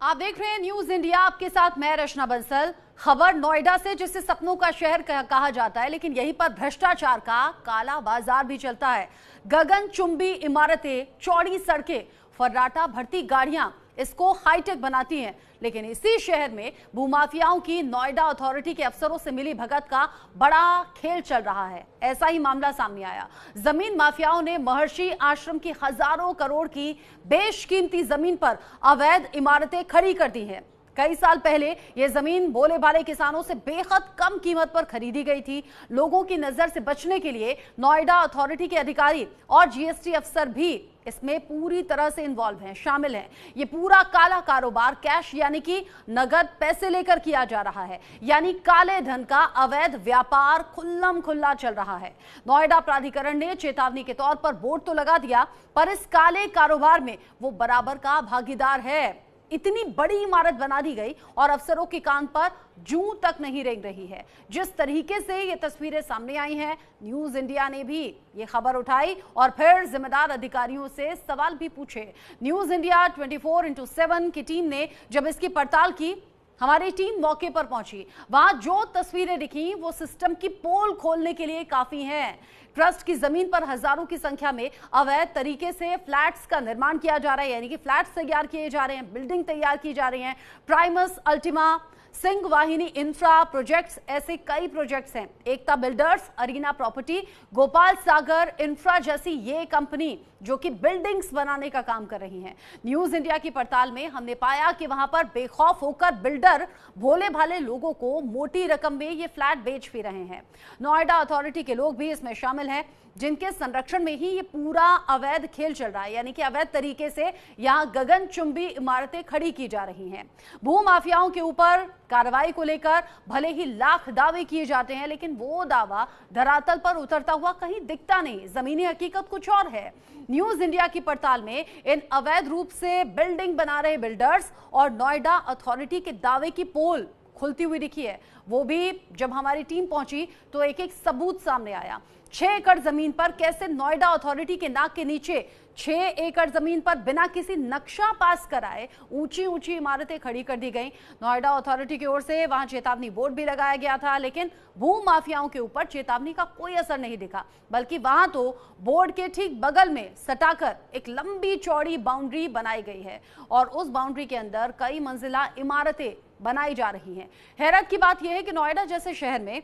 आप देख रहे हैं न्यूज इंडिया, आपके साथ मैं रचना बंसल। खबर नोएडा से, जिसे सपनों का शहर कहा जाता है, लेकिन यहीं पर भ्रष्टाचार का काला बाजार भी चलता है। गगनचुंबी इमारतें, चौड़ी सड़कें, फर्राटा भरती गाड़ियां इसको हाईटेक बनाती हैं, लेकिन इसी शहर में भूमाफियाओं की नोएडा अथॉरिटी के अफसरों से मिली भगत का बड़ा खेल चल रहा है। ऐसा ही मामला सामने आया। जमीन माफियाओं ने महर्षि आश्रम की हजारों करोड़ की बेशकीमती जमीन पर अवैध इमारतें खड़ी कर दी हैं। कई साल पहले यह जमीन भोले भाले किसानों से बेहद कम कीमत पर खरीदी गई थी। लोगों की नजर से बचने के लिए नोएडा अथॉरिटी के अधिकारी और जीएसटी अफसर भी इसमें पूरी तरह से इन्वॉल्व हैं, शामिल हैं। ये पूरा काला कारोबार कैश यानी कि नगद पैसे लेकर किया जा रहा है, यानी काले धन का अवैध व्यापार खुल्लम खुल्ला चल रहा है। नोएडा प्राधिकरण ने चेतावनी के तौर पर बोर्ड तो लगा दिया, पर इस काले कारोबार में वो बराबर का भागीदार है। इतनी बड़ी इमारत बना दी गई और अफसरों के कान पर जूं तक नहीं रेंग रही है। जिस तरीके से ये तस्वीरें सामने आई हैं, न्यूज इंडिया ने भी ये खबर उठाई और फिर जिम्मेदार अधिकारियों से सवाल भी पूछे। न्यूज इंडिया 24x7 की टीम ने जब इसकी पड़ताल की, हमारी टीम मौके पर पहुंची। वहां जो तस्वीरें दिखी वो सिस्टम की पोल खोलने के लिए काफी हैं। ट्रस्ट की जमीन पर हजारों की संख्या में अवैध तरीके से फ्लैट्स का निर्माण किया जा रहा है, यानी कि फ्लैट्स तैयार किए जा रहे हैं, बिल्डिंग तैयार की जा रही हैं। प्राइमस, अल्टीमा, सिंह वाहिनी इंफ्रा प्रोजेक्ट्स, ऐसे कई प्रोजेक्ट्स हैं। एकता बिल्डर्स, अरीना प्रॉपर्टी, गोपाल सागर इंफ्रा जैसी ये कंपनी जो कि बिल्डिंग्स बनाने का काम कर रही हैं। न्यूज इंडिया की पड़ताल में हमने पाया कि वहां पर बेखौफ होकर बिल्डर भोले भाले लोगों को मोटी रकम में ये फ्लैट बेच भी रहे हैं। नोएडा अथॉरिटी के लोग भी इसमें शामिल हैं, जिनके संरक्षण में ही ये पूरा अवैध खेल चल रहा है, यानी कि अवैध तरीके से यहां गगनचुंबी इमारतें खड़ी की जा रही हैं। भूमाफियाओं के ऊपर कार्रवाई को लेकर भले ही लाख दावे किए जाते हैं, लेकिन वो दावा धरातल पर उतरता हुआ कहीं दिखता नहीं। जमीनी हकीकत कुछ और है। न्यूज इंडिया की पड़ताल में इन अवैध रूप से बिल्डिंग बना रहे बिल्डर्स और नोएडा अथॉरिटी के दावे की पोल खुलती हुई दिखी है। वो भी जब हमारी टीम पहुंची तो एक एक सबूत सामने आया। 6 एकड़ जमीन पर कैसे नोएडा अथॉरिटी के नाक के नीचे 6 एकड़ जमीन पर बिना किसी नक्शा पास कराए ऊंची ऊंची इमारतें खड़ी कर दी गई। नोएडा अथॉरिटी की ओर से वहां चेतावनी बोर्ड भी लगाया गया था, लेकिन भू माफियाओं के ऊपर चेतावनी का कोई असर नहीं दिखा, बल्कि वहां तो बोर्ड के ठीक बगल में सटाकर एक लंबी चौड़ी बाउंड्री बनाई गई है और उस बाउंड्री के अंदर कई मंजिला इमारतें बनाई जा रही हैं। हैरत की बात यह है कि नोएडा जैसे शहर में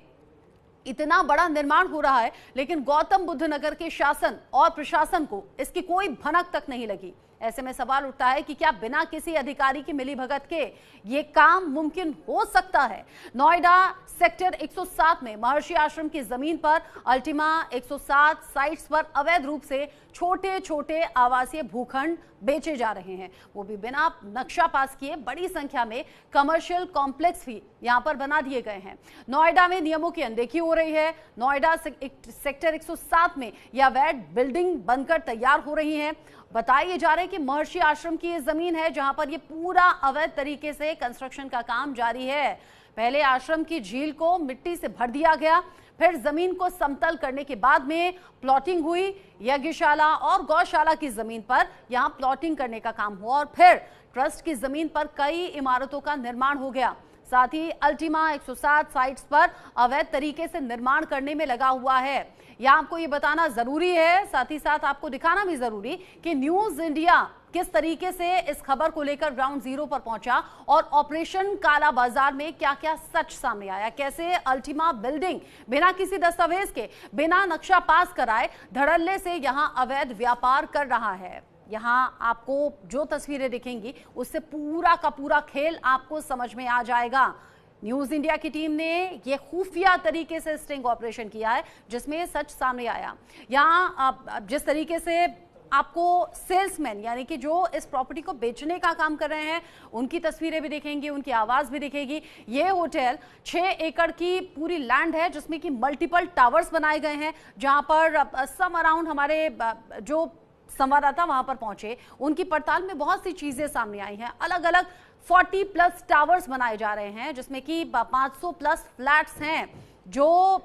इतना बड़ा निर्माण हो रहा है, लेकिन गौतम बुद्ध नगर के शासन और प्रशासन को इसकी कोई भनक तक नहीं लगी। ऐसे में सवाल उठता है कि क्या बिना किसी अधिकारी की मिलीभगत के ये काम मुमकिन हो सकता है? नोएडा सेक्टर 107 में महर्षि आश्रम की जमीन पर अल्टीमा 107 साइट्स पर अवैध रूप से छोटे छोटे आवासीय भूखंड बेचे जा रहे हैं, वो भी बिना नक्शा पास किए। बड़ी संख्या में कमर्शियल कॉम्प्लेक्स भी यहां पर बना दिए गए हैं। नोएडा में नियमों की अनदेखी हो रही है। नोएडा सेक्टर 107 में यह अवैध बिल्डिंग बनकर तैयार हो रही है। बताइए जा रहे हैं कि महर्षि आश्रम की ये जमीन है जहां पर ये पूरा अवैध तरीके से कंस्ट्रक्शन का काम जारी है। पहले आश्रम की झील को मिट्टी से भर दिया गया, फिर जमीन को समतल करने के बाद में प्लॉटिंग हुई। यज्ञशाला और गौशाला की जमीन पर यहां प्लॉटिंग करने का काम हुआ और फिर ट्रस्ट की जमीन पर कई इमारतों का निर्माण हो गया। साथ ही अल्टीमा 107 साइट्स पर अवैध तरीके से निर्माण करने में लगा हुआ है। यहां आपको ये बताना जरूरी है, साथ ही साथ आपको दिखाना भी जरूरी कि न्यूज इंडिया किस तरीके से इस खबर को लेकर ग्राउंड जीरो पर पहुंचा और ऑपरेशन काला बाजार में क्या क्या सच सामने आया। कैसे अल्टीमा बिल्डिंग बिना किसी दस्तावेज के, बिना नक्शा पास कराए धड़ल्ले से यहां अवैध व्यापार कर रहा है। यहां आपको जो तस्वीरें दिखेंगी उससे पूरा का पूरा खेल आपको समझ में आ जाएगा। न्यूज इंडिया की टीम ने यह खुफिया तरीके से स्टिंग ऑपरेशन किया है, जिसमें सच सामने आया। यहां जिस तरीके से आपको सेल्समैन यानी कि जो इस प्रॉपर्टी को बेचने का काम कर रहे हैं उनकी तस्वीरें भी दिखेंगी, उनकी आवाज भी दिखेगी। ये होटल 6 एकड़ की पूरी लैंड है, जिसमें कि मल्टीपल टावर्स बनाए गए हैं, जहां पर सम अराउंड हमारे जो संवाददाता वहां पर पहुंचे उनकी पड़ताल में बहुत सी चीजें सामने आई हैं। अलग अलग 40+ टावर्स बनाए जा रहे हैं, जिसमें कि 500+ फ्लैट्स हैं जो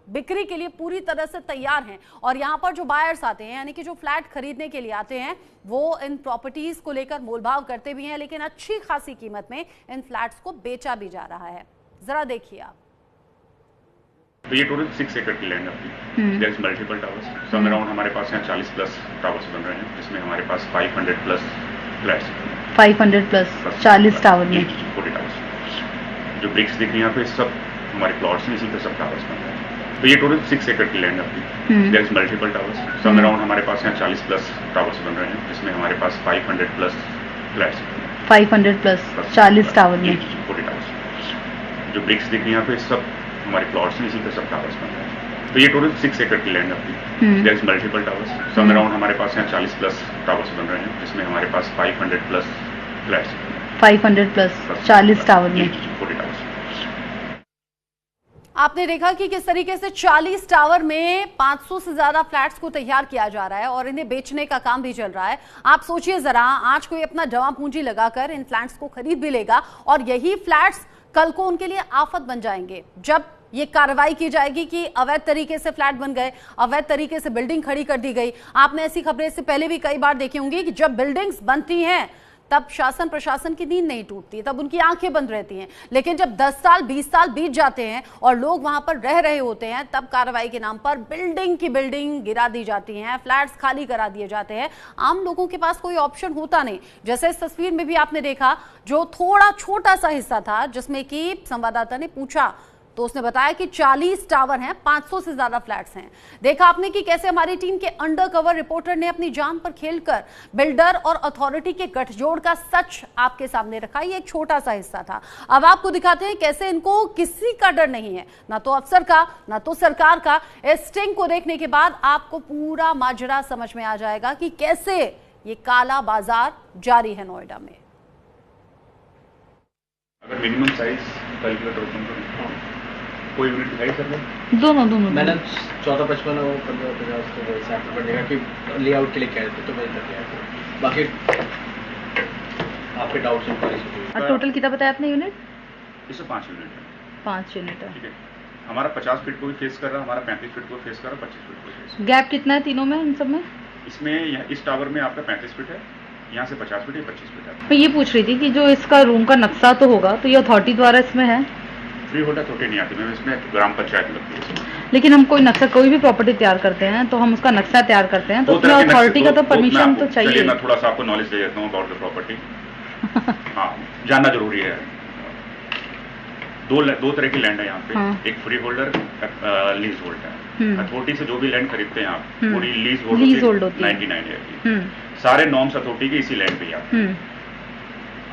बिक्री के लिए पूरी तरह से तैयार हैं और यहाँ पर जो बायर्स आते हैं यानी कि जो फ्लैट खरीदने के लिए आते हैं वो इन प्रॉपर्टीज को लेकर मोलभाव करते भी हैं, लेकिन अच्छी खासी कीमत में इन फ्लैट्स को बेचा भी जा रहा है। जरा देखिए आप। तो ये टोटल 6 एकड़ की लैंड अपनी, there is multiple towers, some around हमारे पास यहाँ 40 प्लस टावर्स बन रहे हैं, जिसमें हमारे पास 500 प्लस फ्लैट्स, 500 प्लस 40 टावर में 40 टावर्स। जो ब्रिक्स दिख रही है यहाँ पे सब हमारे प्लॉट्स हैं, इसी पे सब टावर्स बन रहे हैं। तो ये टोटल 6 एकड़ की लैंड अपनी, there is multiple towers, some around हमारे पास यहाँ 40 प्लस टावर्स बन रहे हैं, जिसमें हमारे पास 500 प्लस फ्लैट्स, 500 प्लस 40 टावर में 40 टावर्स। जो ब्रिक्स दिख रही है यहाँ पे सब हमारे प्लॉट्स हैं, इसी पे सब टावर्स बन रहे हैं। तो ये टोटल 6 एकड़ की लैंड अपनी, there is multiple towers, some around हमारे पास यहाँ 40 प्लस टावर्स बन रहे हैं, जिसमें हमारे पास 500 प्लस फ्लैट्स, 500 प्लस 40 टावर में 40 टावर्स। आपने देखा कि किस तरीके से 40 टावर में 500 से ज्यादा फ्लैट्स को तैयार किया जा रहा है और इन्हें बेचने का काम भी चल रहा है। आप सोचिए जरा, आज कोई अपना जमा पूंजी लगाकर इन फ्लैट्स को खरीद भी लेगा और यही फ्लैट्स कल को उनके लिए आफत बन जाएंगे जब ये कार्रवाई की जाएगी कि अवैध तरीके से फ्लैट बन गए, अवैध तरीके से बिल्डिंग खड़ी कर दी गई। आपने ऐसी खबरें इससे पहले भी कई बार देखी होंगी कि जब बिल्डिंग्स बनती हैं तब शासन प्रशासन की नींद नहीं टूटती, तब उनकी आंखें बंद रहती हैं, लेकिन जब 10 साल 20 साल बीत जाते हैं और लोग वहां पर रह रहे होते हैं तब कार्रवाई के नाम पर बिल्डिंग की बिल्डिंग गिरा दी जाती हैं, फ्लैट्स खाली करा दिए जाते हैं। आम लोगों के पास कोई ऑप्शन होता नहीं। जैसे इस तस्वीर में भी आपने देखा, जो थोड़ा छोटा सा हिस्सा था जिसमें कि संवाददाता ने पूछा तो उसने बताया कि 40 टावर हैं, 500 से ज्यादा फ्लैट्स हैं। देखा आपने कि कैसे हमारी टीम के अंडरकवर रिपोर्टर ने अपनी जान पर खेलकर बिल्डर और अथॉरिटी के गठजोड़ का सच आपके सामने रखा। ये एक छोटा सा हिस्सा था। अब आपको दिखाते हैं कैसे इनको किसी का डर नहीं है, ना तो अफसर का ना तो सरकार का। इस स्टिंग को देखने के बाद आपको पूरा माजरा समझ में आ जाएगा कि कैसे ये काला बाजार जारी है नोएडा में। अगर मिनिमम साइज कैलकुलेट ओपन करो, कोई यूनिट दिखाई सर? दोनों मैंने 1455 और 1550 के हिसाब से पड़ेगा कि लेआउट के लिए क्या है, तो मैं कर दिया। बाकी आपके डाउट्स और टोटल कितना बताया आपने यूनिट? इसमें 5 यूनिट है। 5 यूनिट है, ठीक है। हमारा 50 फीट को भी फेस कर रहा है, हमारा 35 फीट को फेस कर रहा है, 25 फीट को फेस। गैप कितना है तीनों में, इन सब में? इसमें इस टावर में आपका 35 फीट है, यहाँ से 50 फीट है, 25 फीट है। मैं ये पूछ रही थी कि जो इसका रूम का नक्शा तो होगा तो ये अथॉरिटी द्वारा इसमें है? फ्री होल्डर छोटे नहीं आती, मैम इसमें ग्राम पंचायत लगती है। लेकिन हम कोई नक्शा, कोई भी प्रॉपर्टी तैयार करते हैं तो हम उसका नक्शा तैयार करते हैं तो उसमें अथॉरिटी का तो परमिशन तो चाहिए। मैं थोड़ा सा आपको नॉलेज दे देता हूँ अबाउट द प्रॉपर्टी। हाँ, जानना जरूरी है। दो तरह की लैंड है यहाँ पे। हाँ। एक फ्री होल्डर, लीज होल्ड है। अथॉरिटी से जो भी लैंड खरीदते हैं आप, पूरी लीज होल्ड होती है 99 ईयर की। सारे नॉर्म्स अथॉरिटी के इसी लैंड पे ही आते हैं।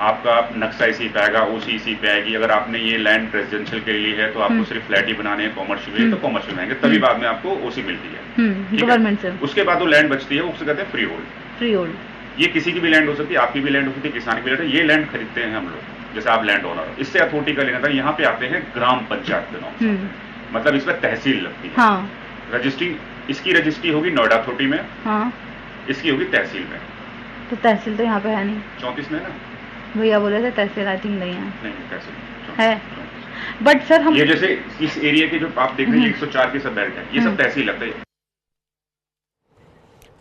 आपका नक्शा इसी पे आएगा, ओसी इसी पे आएगी। अगर आपने ये लैंड रेजिडेंशियल के लिए है तो आपको सिर्फ फ्लैट ही बनाने हैं, कॉमर्शियल है तो कॉमर्शियल बनाएंगे, तभी बाद में आपको ओसी मिलती है गवर्नमेंट से। उसके बाद वो लैंड बचती है, उससे कहते हैं फ्री होल्ड। फ्री होल्ड ये किसी की भी लैंड हो सकती है, आपकी भी लैंड हो सकती है, किसान की भी लैंड है। ये लैंड खरीदते हैं हम लोग, जैसे आप लैंड ओनर हो, इससे अथॉरिटी का लेना था। यहाँ पे आते हैं ग्राम पंचायत के नाम, मतलब इसमें तहसील लगती है। हाँ। रजिस्ट्री, इसकी रजिस्ट्री होगी नोएडा अथॉरिटी में। हाँ। इसकी होगी तहसील में। तो तहसील तो यहाँ पे है नहीं। 34 में ना भैया बोले थे तहसील आई थिंक नहीं है। नहीं, तहसील है। बट सर हम ये जैसे इस एरिया के जो आप देख रहे हैं 104 की सब बेल्ट है, ये सब तहसील लगता है।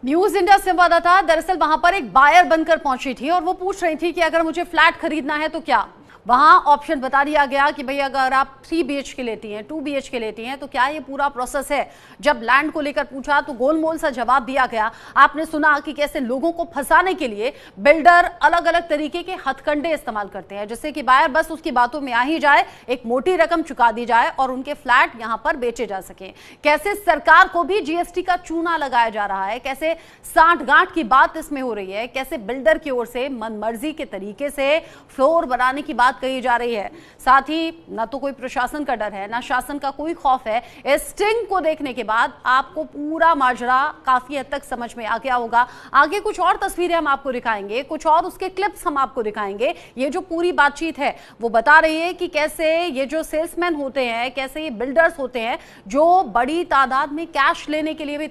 न्यूज इंडिया संवाददाता दरअसल वहां पर एक बायर बनकर पहुंची थी और वो पूछ रही थी कि अगर मुझे फ्लैट खरीदना है तो क्या। वहां ऑप्शन बता दिया गया कि भाई अगर आप 3 BHK लेती हैं, 2 BHK लेती हैं तो क्या ये पूरा प्रोसेस है। जब लैंड को लेकर पूछा तो गोलमोल सा जवाब दिया गया। आपने सुना कि कैसे लोगों को फंसाने के लिए बिल्डर अलग अलग तरीके के हथकंडे इस्तेमाल करते हैं, जिससे कि बायर बस उसकी बातों में आ ही जाए, एक मोटी रकम चुका दी जाए और उनके फ्लैट यहां पर बेचे जा सके। कैसे सरकार को भी GST का चूना लगाया जा रहा है, कैसे सांठगांठ की बात इसमें हो रही है, कैसे बिल्डर की ओर से मनमर्जी के तरीके से फ्लोर बनाने की बात कही जा रही है। साथ ही ना तो कोई प्रशासन का डर है, ना शासन का कोई खौफ है। इस स्टिंग को देखने के बाद आपको पूरा माजरा काफी हद तक समझ में आ गया होगा। आगे कुछ और तस्वीरें हम आपको दिखाएंगे, कुछ और उसके क्लिप्स हम आपको दिखाएंगे। ये जो पूरी बातचीत है वो बता रही है कि कैसे ये जो सेल्समैन होते हैं, कैसे ये बिल्डर्स होते हैं जो बड़ी तादाद में कैश लेने के लिए भी